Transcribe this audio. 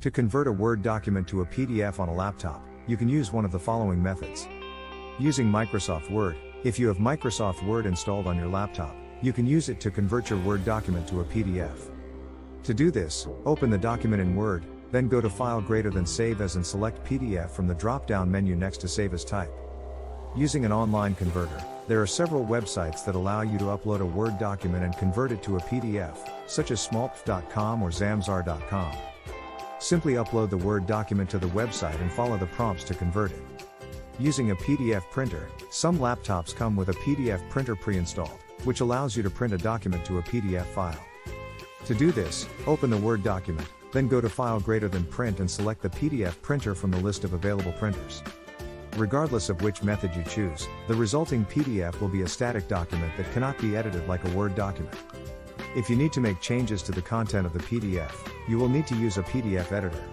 To convert a Word document to a PDF on a laptop, you can use one of the following methods. Using Microsoft Word, if you have Microsoft Word installed on your laptop, you can use it to convert your Word document to a PDF. To do this, open the document in Word, then go to File greater than Save As and select PDF from the drop-down menu next to Save As type. Using an online converter, there are several websites that allow you to upload a Word document and convert it to a PDF, such as smolpf.com or zamzar.com. Simply upload the Word document to the website and follow the prompts to convert it. Using a PDF printer, some laptops come with a PDF printer pre-installed, which allows you to print a document to a PDF file. To do this, open the Word document, then go to File greater than Print and select the PDF printer from the list of available printers. Regardless of which method you choose, the resulting PDF will be a static document that cannot be edited like a Word document. If you need to make changes to the content of the PDF, you will need to use a PDF editor.